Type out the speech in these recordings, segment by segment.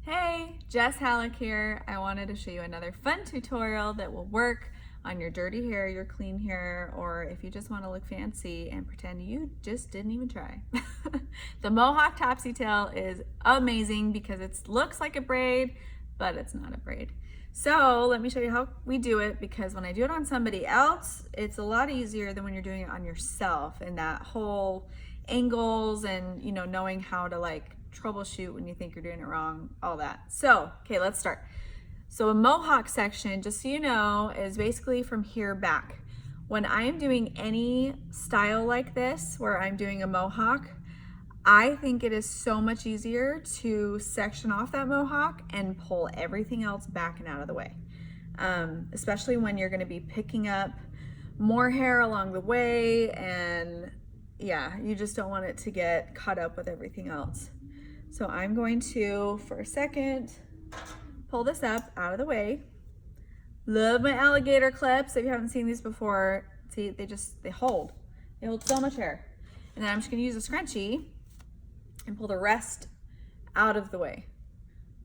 Hey, Jess Hallock here. I wanted to show you another fun tutorial that will work on your dirty hair, your clean hair, or if you just want to look fancy and pretend you just didn't even try. The Mohawk Topsy tail is amazing because it looks like a braid, but it's not a braid. So let me show you how we do it, because when I do it on somebody else, it's a lot easier than when you're doing it on yourself, and that whole angles and knowing how to troubleshoot when you think you're doing it wrong, all that. So okay, let's start. So a Mohawk section, just so you know, is basically from here back. When I am doing any style like this where I'm doing a Mohawk, I think it is so much easier to section off that Mohawk and pull everything else back and out of the way, especially when you're going to be picking up more hair along the way, and yeah, you just don't want it to get caught up with everything else. So I'm going to, for a second, pull this up out of the way. Love my alligator clips. If you haven't seen these before, see, they hold so much hair. And then I'm just gonna use a scrunchie and pull the rest out of the way,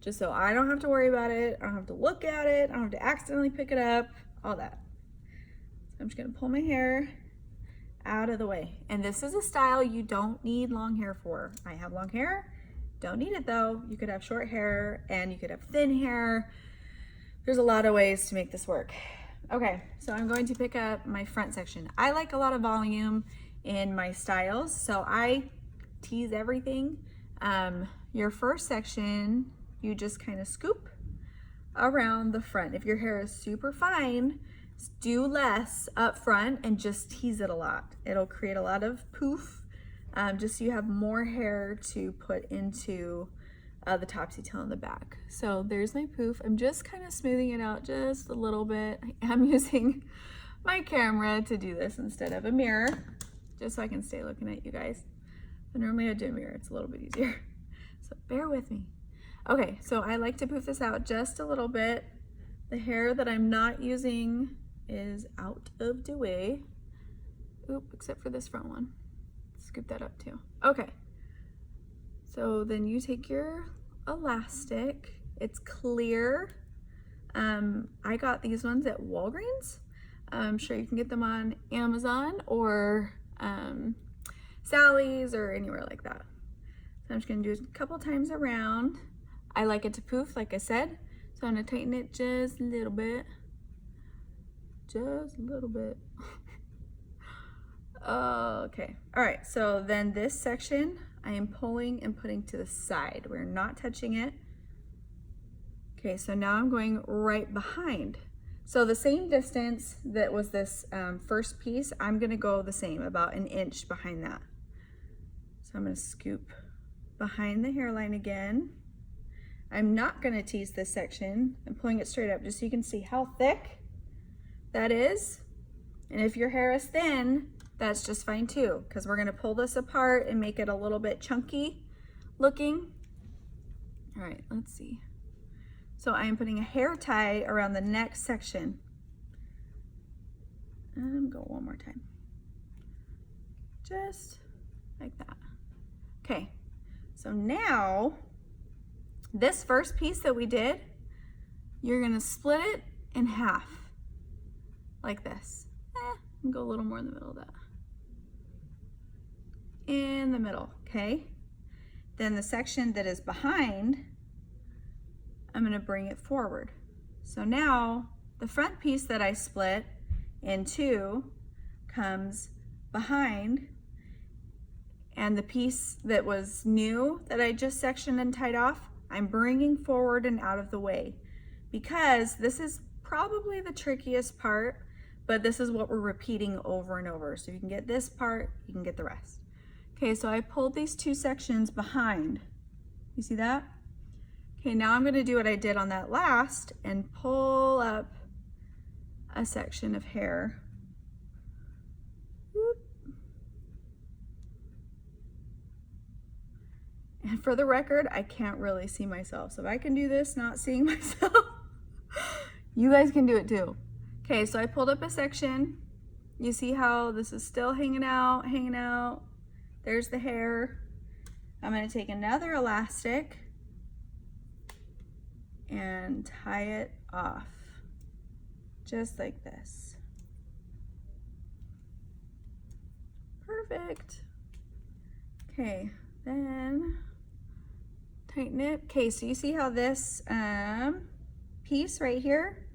just so I don't have to worry about it. I don't have to look at it. I don't have to accidentally pick it up, all that. So I'm just gonna pull my hair out of the way. And this is a style you don't need long hair for. I have long hair. Don't need it though. You could have short hair and you could have thin hair. There's a lot of ways to make this work. Okay, so I'm going to pick up my front section. I like a lot of volume in my styles, so I tease everything. Your first section, you just kind of scoop around the front. If your hair is super fine, do less up front and just tease it a lot. It'll create a lot of poof, just so you have more hair to put into the Topsy tail in the back. So there's my poof. I'm just kind of smoothing it out just a little bit. I am using my camera to do this instead of a mirror, just so I can stay looking at you guys. But normally I do a mirror, it's a little bit easier. So bear with me. Okay, so I like to poof this out just a little bit. The hair that I'm not using is out of the way. Oop, except for this front one. Scoop that up too. Okay, so then you take your elastic. It's clear. I got these ones at Walgreens. I'm sure you can get them on Amazon or Sally's or anywhere like that. So I'm just gonna do it a couple times around. I like it to poof, like I said, so I'm gonna tighten it just a little bit. Just a little bit. Okay, all right, so then this section I am pulling and putting to the side. We're not touching it. Okay, so now I'm going right behind. So the same distance that was this first piece, I'm gonna go the same, about an inch behind that. So I'm gonna scoop behind the hairline again. I'm not gonna tease this section. I'm pulling it straight up just so you can see how thick that is. And if your hair is thin, that's just fine too, because we're gonna pull this apart and make it a little bit chunky looking. All right, let's see. So I am putting a hair tie around the next section. And go one more time. Just like that. Okay, so now this first piece that we did, you're gonna split it in half, like this. And go a little more in the middle of that. In the middle, okay? Then the section that is behind, I'm gonna bring it forward. So now the front piece that I split in two comes behind, and the piece that was new that I just sectioned and tied off, I'm bringing forward and out of the way, because this is probably the trickiest part, but this is what we're repeating over and over. So you can get this part, you can get the rest. Okay, so I pulled these two sections behind. You see that? Okay, now I'm gonna do what I did on that last and pull up a section of hair. Whoop. And for the record, I can't really see myself. So if I can do this not seeing myself, you guys can do it too. Okay, so I pulled up a section. You see how this is still hanging out, hanging out. There's the hair. I'm gonna take another elastic and tie it off, just like this. Perfect. Okay, then tighten it. Okay, so you see how this piece right here,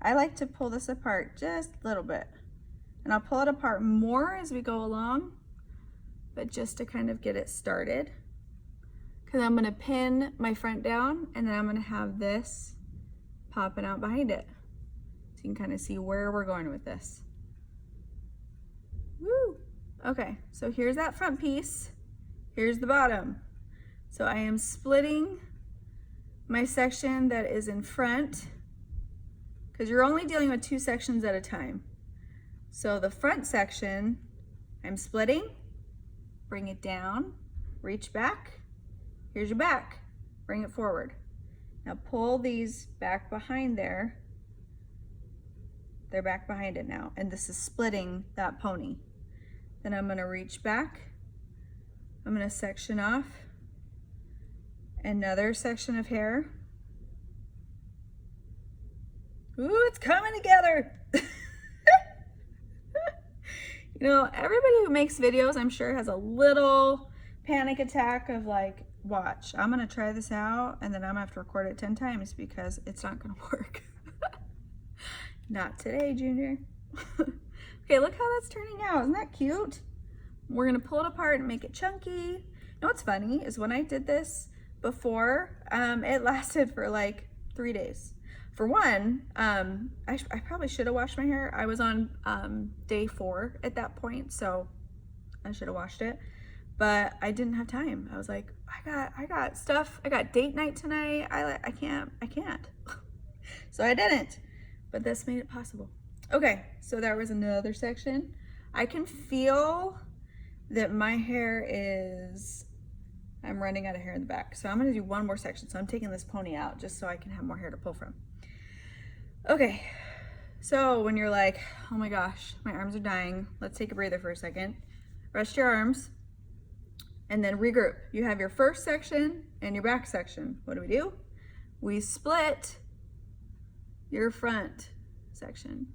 I like to pull this apart just a little bit. And I'll pull it apart more as we go along, but just to kind of get it started. Because I'm gonna pin my front down and then I'm gonna have this popping out behind it. So you can kind of see where we're going with this. Woo! Okay, so here's that front piece. Here's the bottom. So I am splitting my section that is in front, because you're only dealing with 2 sections at a time. So the front section, I'm splitting, bring it down, reach back, here's your back, bring it forward. Now pull these back behind there. They're back behind it now, and this is splitting that pony. Then I'm gonna reach back, I'm gonna section off another section of hair. Ooh, it's coming together. You know, everybody who makes videos, I'm sure, has a little panic attack of like, watch, I'm gonna try this out and then I'm gonna have to record it 10 times because it's not gonna work. Not today, Junior. Okay, look how that's turning out. Isn't that cute? We're gonna pull it apart and make it chunky. You know what's funny is when I did this before, it lasted for like 3 days. For one, I probably should have washed my hair. I was on day 4 at that point, so I should have washed it, but I didn't have time. I was like, I got stuff. I got date night tonight. I can't. So I didn't, but this made it possible. Okay, so there was another section. I can feel that my hair is, I'm running out of hair in the back. So I'm gonna do one more section. So I'm taking this pony out just so I can have more hair to pull from. Okay, so when you're like, oh my gosh, my arms are dying, let's take a breather for a second. Rest your arms and then regroup. You have your first section and your back section. What do? We split your front section.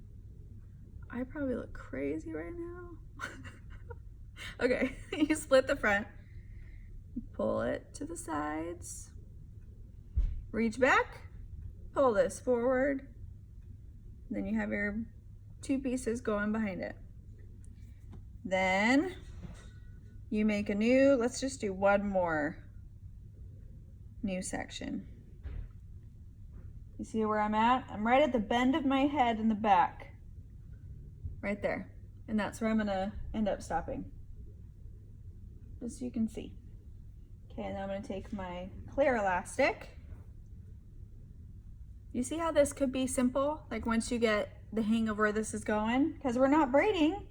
I probably look crazy right now. Okay, you split the front, pull it to the sides, reach back, pull this forward, then you have your 2 pieces going behind it. Then you make a new, let's just do one more new section. You see where I'm at? I'm right at the bend of my head in the back, right there. And that's where I'm gonna end up stopping, just so you can see. Okay, and then I'm gonna take my clear elastic. You see how this could be simple? Like once you get the hang of where this is going, because we're not braiding,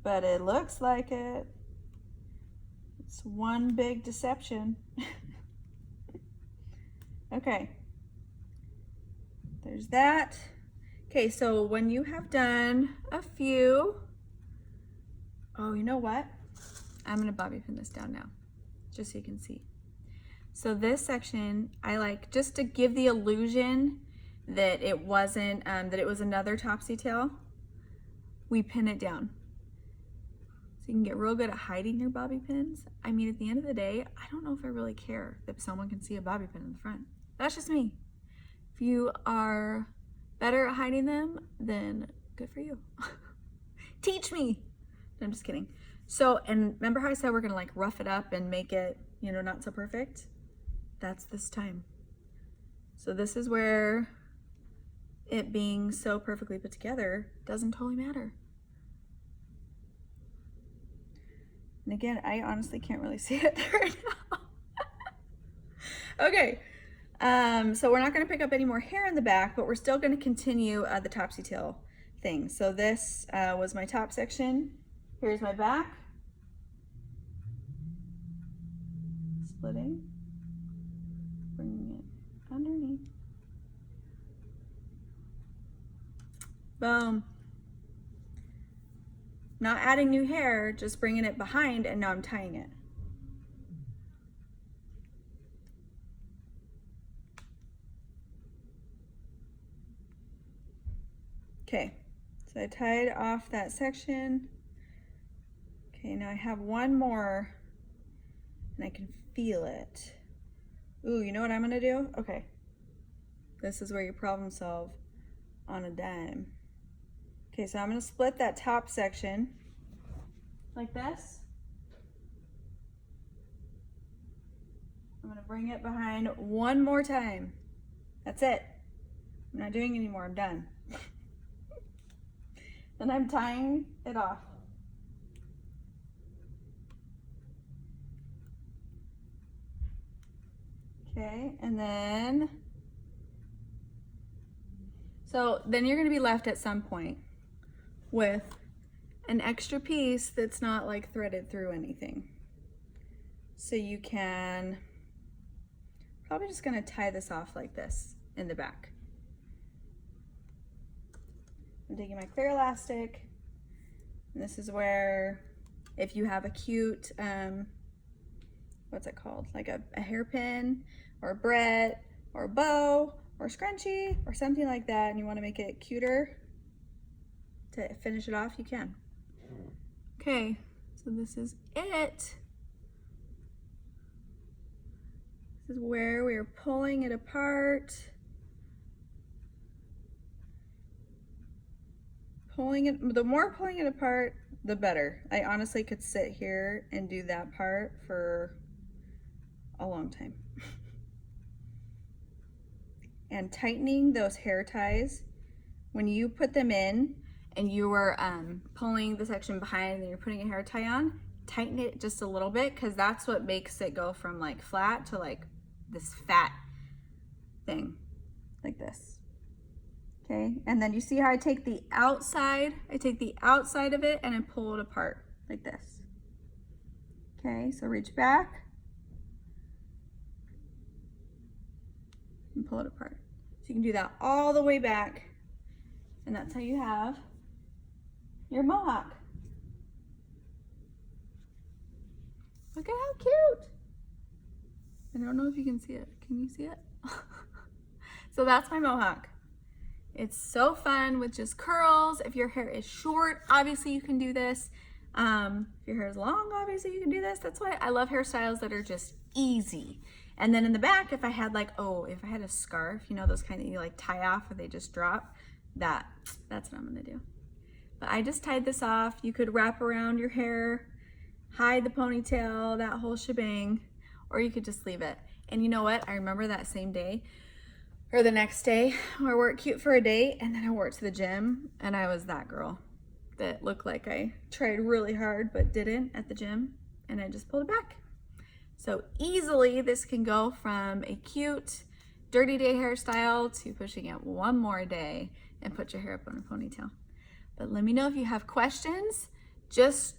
but it looks like it. It's one big deception. Okay, there's that. Okay, so when you have done a few, oh, you know what? I'm gonna bobby pin this down now, just so you can see. So this section, I like just to give the illusion that it wasn't, that it was another Topsy tail, we pin it down. So you can get real good at hiding your bobby pins. I mean, at the end of the day, I don't know if I really care that someone can see a bobby pin in the front. That's just me. If you are better at hiding them, then good for you. Teach me. No, I'm just kidding. So, and remember how I said we're gonna like rough it up and make it, you know, not so perfect? That's this time. So this is where it being so perfectly put together doesn't totally matter. And again, I honestly can't really see it right now. Okay, so we're not gonna pick up any more hair in the back, but we're still gonna continue the Topsy tail thing. So this was my top section. Here's my back. Splitting, bringing it underneath. Boom. Not adding new hair, just bringing it behind, and now I'm tying it. Okay, so I tied off that section. Okay, now I have one more and I can feel it. Ooh, you know what I'm gonna do? Okay, this is where you problem solve on a dime. Okay, so I'm gonna split that top section like this. I'm gonna bring it behind one more time. That's it. I'm not doing anymore, I'm done. Then I'm tying it off. Okay, and then, so then you're gonna be left at some point with an extra piece that's not like threaded through anything. So you can, probably just gonna tie this off like this in the back. I'm taking my clear elastic, and this is where, if you have a cute, what's it called? Like a hairpin or a barrette or a bow or a scrunchie or something like that, and you wanna make it cuter to finish it off, you can. Okay, so this is it. This is where we are pulling it apart. The more pulling it apart, the better. I honestly could sit here and do that part for a long time. And tightening those hair ties, when you put them in and you were pulling the section behind and you're putting a hair tie on, tighten it just a little bit, because that's what makes it go from like flat to like this fat thing, like this. Okay, and then you see how I take the outside of it and I pull it apart like this. Okay, so reach back and pull it apart. So you can do that all the way back, and that's how you have your mohawk. Look at how cute. I don't know if you can see it. Can you see it? So that's my mohawk. It's so fun with just curls. If your hair is short, obviously you can do this. If your hair is long, obviously you can do this. That's why I love hairstyles that are just easy. And then in the back, if I had like, if I had a scarf, you know, those kind that you like tie off or they just drop, that's what I'm gonna do. But I just tied this off. You could wrap around your hair, hide the ponytail, that whole shebang, or you could just leave it. And you know what? I remember that same day, or the next day, I wore it cute for a date, and then I wore it to the gym, and I was that girl that looked like I tried really hard but didn't at the gym, and I just pulled it back. So easily this can go from a cute dirty day hairstyle to pushing it one more day and put your hair up on a ponytail. But let me know if you have questions. Just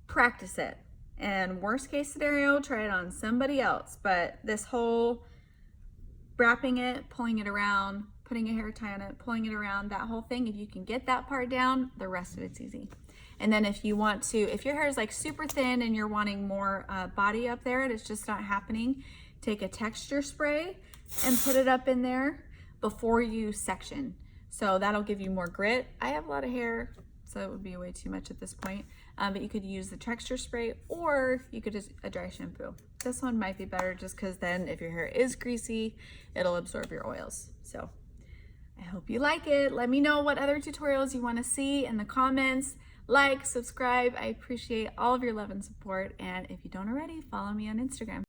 practice it, and worst case scenario, try it on somebody else. But this whole wrapping it, pulling it around, putting a hair tie on it, pulling it around, that whole thing, if you can get that part down, the rest of it's easy. And then if you want to, if your hair is like super thin and you're wanting more body up there and it's just not happening, take a texture spray and put it up in there before you section. So that'll give you more grit. I have a lot of hair, so it would be way too much at this point. But you could use the texture spray, or you could just a dry shampoo. This one might be better just because then if your hair is greasy, it'll absorb your oils. So I hope you like it. Let me know what other tutorials you want to see in the comments. Like, subscribe. I appreciate all of your love and support. And if you don't already, follow me on Instagram.